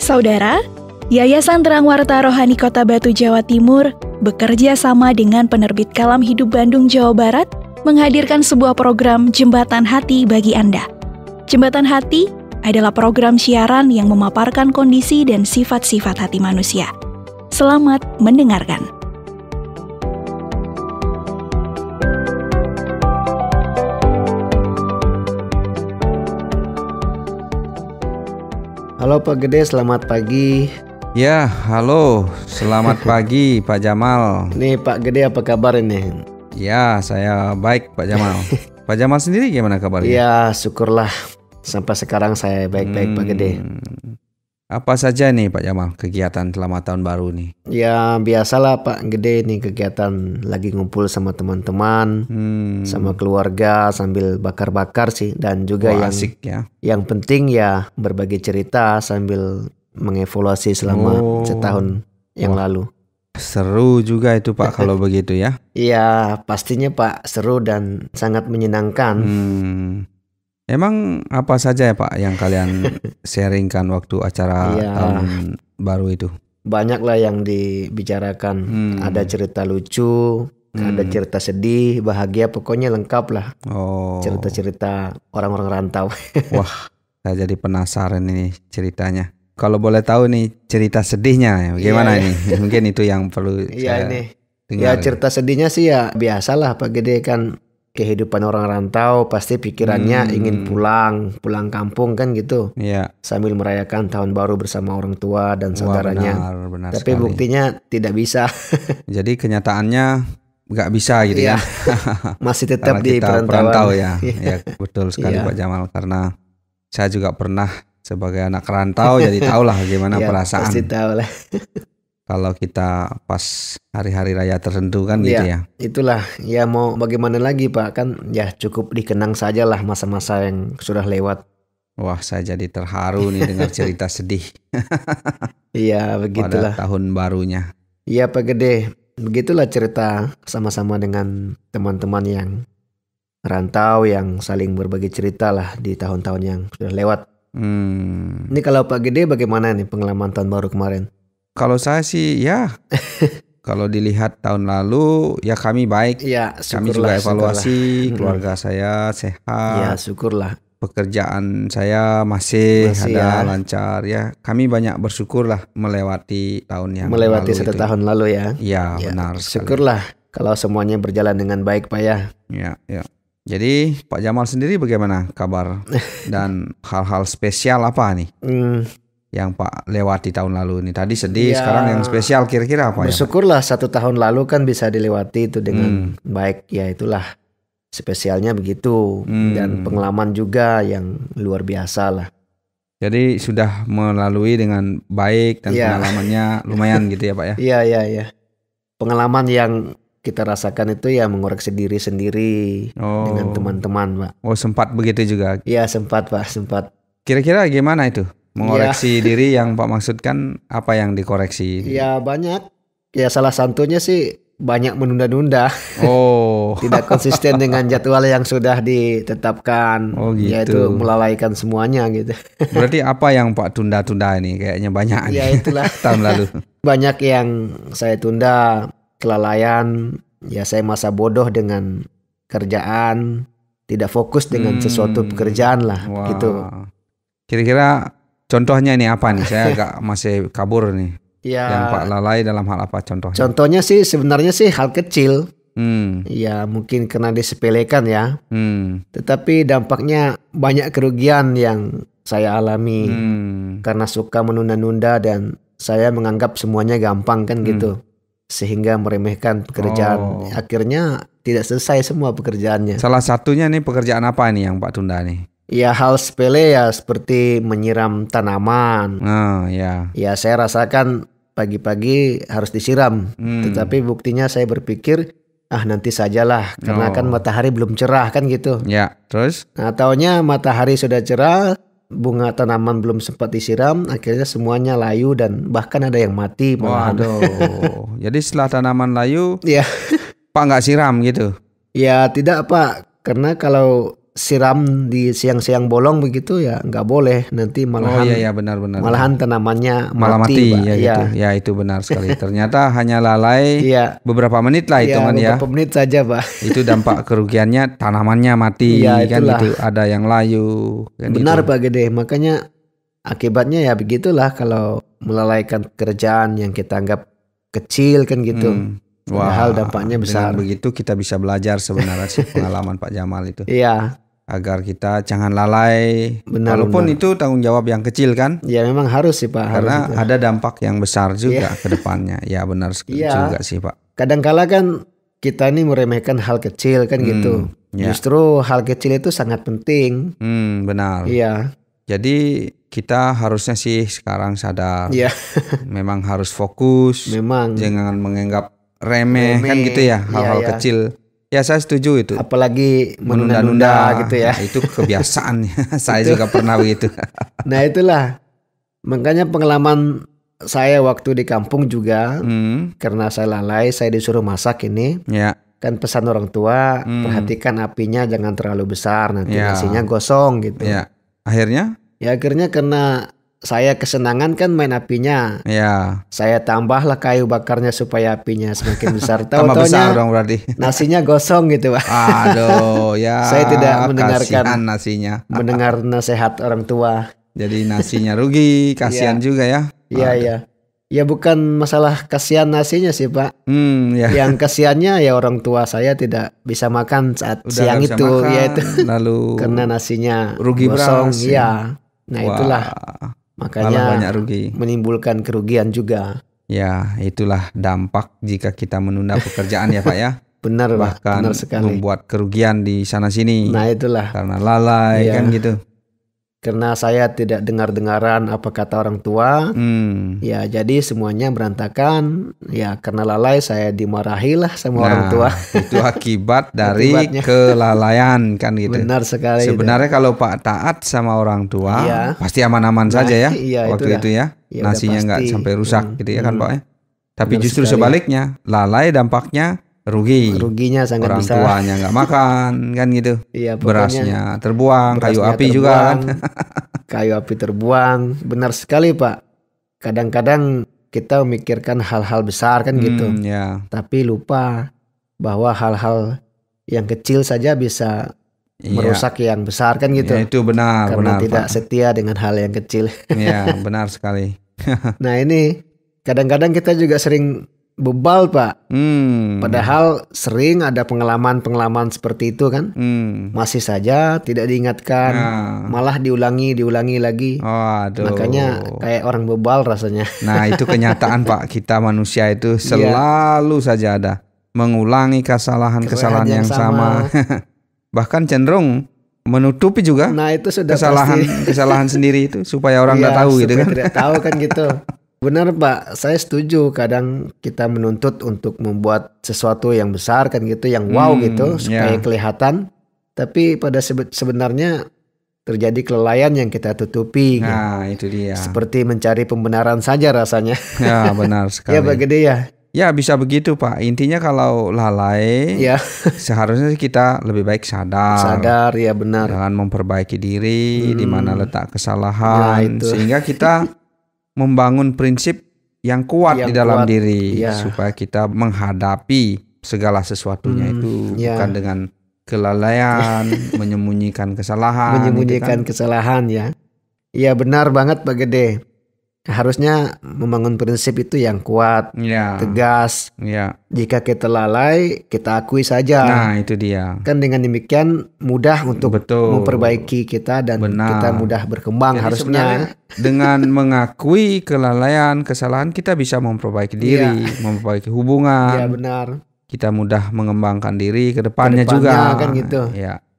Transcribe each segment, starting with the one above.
Saudara, Yayasan Terang Warta Rohani Kota Batu, Jawa Timur bekerja sama dengan penerbit Kalam Hidup Bandung, Jawa Barat menghadirkan sebuah program Jembatan Hati bagi Anda. Jembatan Hati adalah program siaran yang memaparkan kondisi dan sifat-sifat hati manusia. Selamat mendengarkan. Halo Pak Gede, selamat pagi. Ya, halo, selamat pagi Pak Jamal. Nih Pak Gede, apa kabar ini? Ya, saya baik Pak Jamal. Pak Jamal sendiri gimana kabarnya? Ya, syukurlah. Sampai sekarang saya baik-baik Pak Gede. Apa saja nih Pak Jamal kegiatan selama tahun baru nih? Ya, biasalah Pak Gede nih kegiatan lagi ngumpul sama teman-teman, sama keluarga sambil bakar-bakar sih. Dan juga asik ya. Yang penting ya berbagi cerita sambil mengevaluasi selama setahun yang lalu. Seru juga itu Pak kalau begitu ya. Iya, pastinya Pak, seru dan sangat menyenangkan. Emang apa saja ya Pak yang kalian sharingkan waktu acara tahun baru itu? Banyak lah yang dibicarakan. Ada cerita lucu, ada cerita sedih, bahagia, pokoknya lengkap lah. Cerita-cerita orang-orang rantau. Wah, saya jadi penasaran ini ceritanya. Kalau boleh tahu nih cerita sedihnya gimana nih? Mungkin itu yang perlu saya dengar. Ya cerita sedihnya sih ya biasalah Pak Gede, kan kehidupan orang rantau pasti pikirannya ingin pulang kampung kan gitu. Iya. Sambil merayakan tahun baru bersama orang tua dan saudaranya. Benar Tapi sekali. Buktinya tidak bisa. Jadi kenyataannya nggak bisa gitu ya. Masih tetap di perantau ya. Ya betul sekali Pak Jamal, karena saya juga pernah sebagai anak rantau jadi tahulah gimana perasaan. Pasti tahu lah. Kalau kita pas hari-hari raya tertentu kan gitu ya. Itulah ya, mau bagaimana lagi Pak, kan ya cukup dikenang saja lah masa-masa yang sudah lewat. Wah, saya jadi terharu nih dengar cerita sedih. Iya begitulah. Pada tahun barunya. Iya Pak Gede, begitulah cerita sama-sama dengan teman-teman yang rantau yang saling berbagi cerita lah di tahun-tahun yang sudah lewat. Ini kalau Pak Gede bagaimana nih pengalaman tahun baru kemarin? Kalau saya sih ya, kalau dilihat tahun lalu ya kami baik. Ya, kami juga evaluasi, keluarga saya sehat. Ya, syukurlah. Pekerjaan saya masih ada lancar ya. Kami banyak bersyukur lah melewati tahun yang melewati lalu 1 tahun lalu ya. Ya, benar sekali. Syukurlah kalau semuanya berjalan dengan baik Pak ya. Ya. Jadi Pak Jamal sendiri bagaimana kabar dan hal-hal spesial apa nih? Yang Pak lewati tahun lalu ini. Tadi sedih, sekarang yang spesial kira-kira apa ya? Bersyukurlah 1 tahun lalu kan bisa dilewati itu dengan baik. Ya itulah spesialnya begitu. Dan pengalaman juga yang luar biasa lah. Jadi sudah melalui dengan baik dan pengalamannya lumayan gitu ya Pak ya? Iya. Pengalaman yang kita rasakan itu ya mengoreksi diri sendiri dengan teman-teman Pak. Oh, sempat begitu juga? Iya sempat Pak, sempat. Kira-kira gimana itu? Mengoreksi diri yang Pak maksudkan apa yang dikoreksi? Ya banyak. Ya salah satunya sih banyak menunda-nunda. Tidak konsisten dengan jadwal yang sudah ditetapkan. Gitu. Yaitu melalaikan semuanya gitu. Berarti apa yang Pak tunda-tunda ini? Kayaknya banyak. Ya itulah. Tahun lalu. Banyak yang saya tunda, kelalaian. Ya saya masa bodoh dengan kerjaan. Tidak fokus dengan sesuatu pekerjaan lah. Gitu. Kira-kira contohnya ini apa nih? Saya agak masih kabur nih. Yang Pak lalai dalam hal apa contohnya? Contohnya sih sebenarnya sih hal kecil. Ya mungkin karena disepelekan ya. Tetapi dampaknya banyak kerugian yang saya alami. Karena suka menunda-nunda dan saya menganggap semuanya gampang kan gitu. Sehingga meremehkan pekerjaan. Akhirnya tidak selesai semua pekerjaannya. Salah satunya nih pekerjaan apa nih yang Pak tunda nih? Ya hal sepele ya seperti menyiram tanaman. Ya saya rasakan pagi-pagi harus disiram. Tetapi buktinya saya berpikir nanti sajalah karena kan matahari belum cerah kan gitu. Ya, terus? Nah taunya matahari sudah cerah, bunga tanaman belum sempat disiram, akhirnya semuanya layu dan bahkan ada yang mati. Waduh. Jadi setelah tanaman layu, ya Pak nggak siram gitu? Ya tidak Pak, karena kalau siram di siang-siang bolong begitu ya nggak boleh, nanti malahan benar-benar. Malahan tanamannya malah mati Pak. Gitu. Ya itu benar sekali. Ternyata hanya lalai beberapa menit lah hitungan beberapa menit saja Pak. Itu dampak kerugiannya tanamannya mati kan gitu. Ada yang layu kan. Benar gitu. Pak Gede, makanya akibatnya ya begitulah kalau melalaikan pekerjaan yang kita anggap kecil kan gitu. Padahal dampaknya besar. Dengan begitu kita bisa belajar sebenarnya sih pengalaman Pak Jamal itu. Iya. Agar kita jangan lalai. Walaupun itu tanggung jawab yang kecil kan. Ya memang harus sih Pak. Karena ada dampak yang besar juga ke depannya. Ya benar juga sih Pak. Kadang-kala kan kita ini meremehkan hal kecil kan gitu. Justru hal kecil itu sangat penting. Benar. Iya. Jadi kita harusnya sih sekarang sadar. Memang harus fokus. Memang. Jangan menganggap remeh kan gitu ya, hal-hal kecil. Ya saya setuju itu. Apalagi menunda-nunda gitu ya. Nah, itu kebiasaan. Saya juga pernah begitu. Nah itulah. Makanya pengalaman saya waktu di kampung juga. Karena saya lalai, saya disuruh masak ini. Kan pesan orang tua, perhatikan apinya jangan terlalu besar. Nanti nasinya gosong gitu. Akhirnya? Ya akhirnya karena saya kesenangan kan main apinya. Saya tambahlah kayu bakarnya supaya apinya semakin besar. Tambah besar dong berarti. Nasinya gosong gitu Pak. Aduh ya. Saya tidak mendengarkan nasinya. Mendengar nasihat orang tua. Jadi nasinya rugi, kasihan juga ya. Iya. Ya bukan masalah kasihan nasinya sih Pak. Yang kasihannya ya orang tua saya tidak bisa makan saat siang itu. Makan, yaitu lalu karena nasinya rugi gosong. beras. Nah itulah. Makanya banyak rugi. Menimbulkan kerugian juga. Ya itulah dampak jika kita menunda pekerjaan ya Pak ya. Benar Bahkan Pak, benar sekali. Membuat kerugian di sana sini. Nah itulah. Karena lalai kan gitu. Karena saya tidak dengar-dengaran apa kata orang tua. Ya jadi semuanya berantakan. Ya karena lalai saya dimarahi lah sama orang tua. Itu akibat dari kelalaian kan gitu. Benar sekali. Sebenarnya kalau Pak taat sama orang tua pasti aman-aman saja ya. Waktu itu ya. Nasinya nggak sampai rusak gitu ya kan Pak ya. Tapi justru sebaliknya, lalai dampaknya ruginya sangat orang besar. Tuanya nggak makan kan gitu. Berasnya terbuang, kayu api juga kan. Kayu api terbuang, benar sekali Pak. Kadang-kadang kita memikirkan hal-hal besar kan gitu. Tapi lupa bahwa hal-hal yang kecil saja bisa merusak yang besar kan gitu. Itu benar. Karena benar, tidak Pak. setia dengan hal yang kecil. Iya benar sekali. Nah ini kadang-kadang kita juga sering bebal Pak. Padahal sering ada pengalaman-pengalaman seperti itu kan. Masih saja tidak diingatkan. Malah diulangi lagi. Makanya kayak orang bebal rasanya. Nah itu kenyataan Pak. Kita manusia itu selalu saja ada mengulangi kesalahan-kesalahan yang sama. Bahkan cenderung menutupi juga itu sudah kesalahan sendiri itu supaya orang nggak tahu gitu kan. Tidak tahu kan gitu. Benar Pak, saya setuju. Kadang kita menuntut untuk membuat sesuatu yang besar kan gitu, yang wow gitu supaya kelihatan. Tapi pada sebenarnya terjadi kelalaian yang kita tutupi. Nah itu dia. Seperti mencari pembenaran saja rasanya. Ya benar sekali. Ya Pak Gede ya. Ya bisa begitu Pak. Intinya kalau lalai, seharusnya kita lebih baik sadar. Sadar ya benar. Jangan memperbaiki diri di mana letak kesalahan, sehingga kita membangun prinsip yang kuat di dalam diri supaya kita menghadapi segala sesuatunya itu bukan dengan kelalaian, menyembunyikan kesalahan. Menyembunyikan kesalahan ya. Iya benar banget Pak Gede. Harusnya membangun prinsip itu yang kuat, tegas. Jika kita lalai, kita akui saja. Nah itu dia. Kan dengan demikian mudah untuk memperbaiki kita dan kita mudah berkembang. Jadi harusnya dengan mengakui kelalaian, kesalahan kita bisa memperbaiki diri, memperbaiki hubungan. Iya benar. Kita mudah mengembangkan diri ke depannya juga. Kan gitu.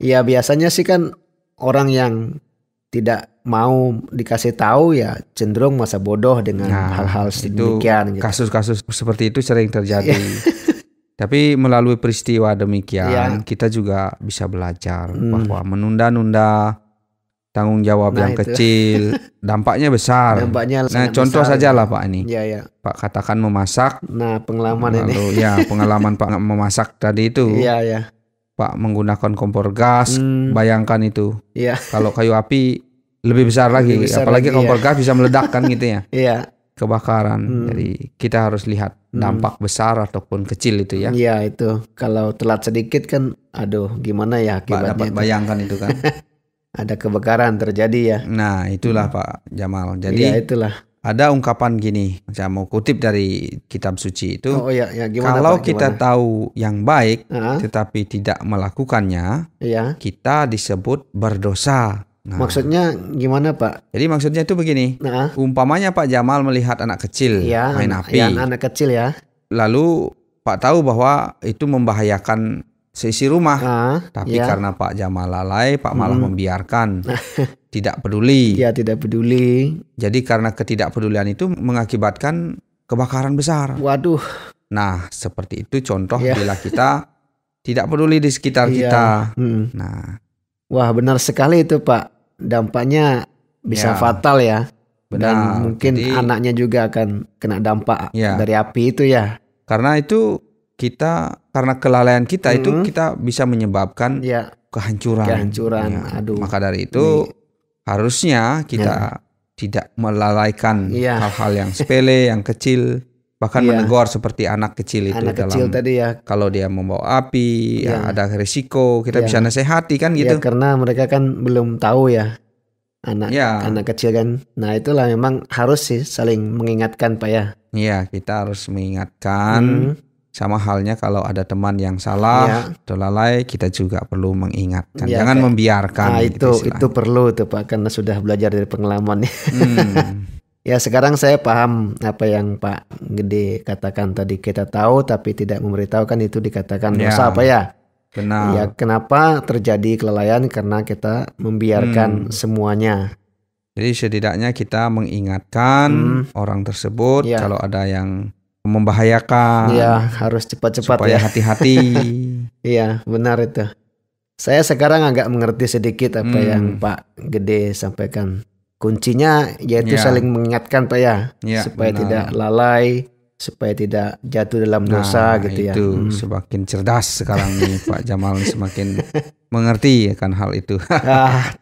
Iya biasanya sih kan orang yang tidak mau dikasih tahu ya cenderung masa bodoh dengan hal-hal sedemikian. Kasus-kasus seperti itu sering terjadi. Tapi melalui peristiwa demikian kita juga bisa belajar bahwa menunda-nunda tanggung jawab yang kecil dampaknya besar. Nah contoh saja lah Pak ini. Pak katakan memasak. Nah pengalaman lalu, ini. Pengalaman Pak memasak tadi itu. Pak menggunakan kompor gas, bayangkan itu. Iya. Kalau kayu api lebih besar lagi, apalagi kompor gas bisa meledak kan gitu ya. Iya. Kebakaran. Jadi kita harus lihat dampak besar ataupun kecil itu ya. Iya itu. Kalau telat sedikit kan, aduh gimana ya akibatnya. Pak dapat bayangkan itu kan. Ada kebakaran terjadi ya. Nah itulah Pak Jamal. Jadi ya, itulah. Ada ungkapan gini, saya mau kutip dari kitab suci itu. Oh iya, ya, gimana, kalau Pak, kita tahu yang baik, tetapi tidak melakukannya, kita disebut berdosa. Nah, maksudnya gimana Pak? Jadi maksudnya itu begini. Umpamanya Pak Jamal melihat anak kecil main api. Ya, anak kecil ya. Lalu Pak tahu bahwa itu membahayakan seisi rumah. Tapi karena Pak Jamal lalai, Pak malah membiarkan. Tidak peduli. Ya, tidak peduli. Jadi karena ketidakpedulian itu mengakibatkan kebakaran besar. Waduh. Nah, seperti itu contoh bila kita tidak peduli di sekitar kita. Nah, wah, benar sekali itu Pak. Dampaknya bisa fatal ya. Benar. Dan mungkin anaknya juga akan kena dampak dari api itu ya. Karena itu karena kelalaian kita itu kita bisa menyebabkan kehancuran. Aduh. Maka dari itu harusnya kita tidak melalaikan hal-hal yang sepele, yang kecil, bahkan menegur seperti anak kecil itu. Anak kecil tadi ya. Kalau dia membawa api, ada risiko, kita bisa nasihati kan gitu. Karena mereka kan belum tahu ya. Anak kecil kan. Nah itulah memang harus sih saling mengingatkan Pak ya. Iya, kita harus mengingatkan. Sama halnya kalau ada teman yang salah atau lalai, kita juga perlu mengingatkan. Jangan membiarkan. Nah itu perlu tuh Pak, karena sudah belajar dari pengalaman. Ya sekarang saya paham apa yang Pak Gede katakan tadi. Kita tahu tapi tidak memberitahukan, itu dikatakan dosa Pak ya. Benar. Ya kenapa terjadi kelalaian? Karena kita membiarkan semuanya. Jadi setidaknya kita mengingatkan orang tersebut kalau ada yang membahayakan. Iya, harus cepat-cepat supaya hati-hati. Iya, benar itu. Saya sekarang agak mengerti sedikit apa yang Pak Gede sampaikan. Kuncinya yaitu saling mengingatkan Pak ya, supaya tidak lalai, supaya tidak jatuh dalam dosa gitu ya. Itu semakin cerdas sekarang nih Pak Jamal, semakin mengerti akan hal itu.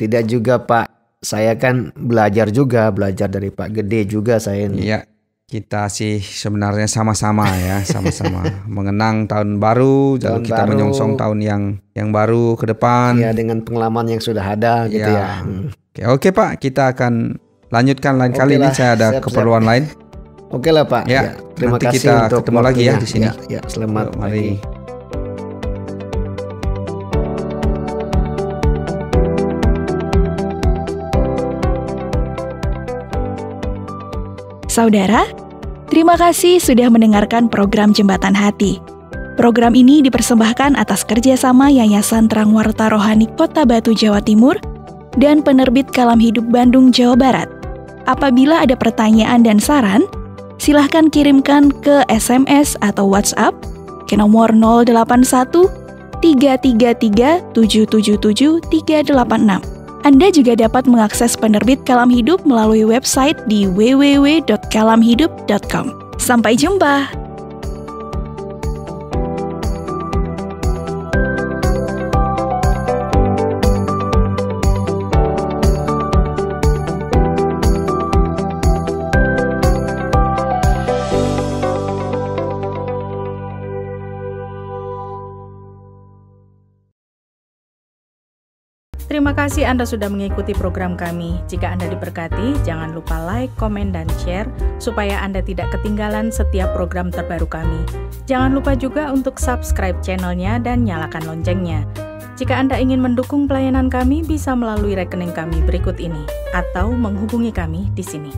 Tidak juga Pak. Saya kan belajar dari Pak Gede juga saya ini. Iya. Kita sih sebenarnya sama-sama ya, sama-sama mengenang tahun baru, lalu kita menyongsong tahun yang baru ke depan. Ya, dengan pengalaman yang sudah ada gitu ya. Oke Pak, kita akan lanjutkan lain kali ini. Saya ada keperluan lain. Oke lah Pak. Ya, terima nanti kasih kita untuk ketemu lagi ya di sini. Ya, selamat mari. Saudara, terima kasih sudah mendengarkan program Jembatan Hati. Program ini dipersembahkan atas kerjasama Yayasan Terang Warta Rohani Kota Batu, Jawa Timur, dan Penerbit Kalam Hidup Bandung, Jawa Barat. Apabila ada pertanyaan dan saran, silahkan kirimkan ke SMS atau WhatsApp ke nomor 081 333 777 386. Anda juga dapat mengakses Penerbit Kalam Hidup melalui website di www.kalamhidup.com. Sampai jumpa! Terima kasih Anda sudah mengikuti program kami. Jika Anda diberkati, jangan lupa like, komen, dan share supaya Anda tidak ketinggalan setiap program terbaru kami. Jangan lupa juga untuk subscribe channelnya dan nyalakan loncengnya. Jika Anda ingin mendukung pelayanan kami, bisa melalui rekening kami berikut ini atau menghubungi kami di sini.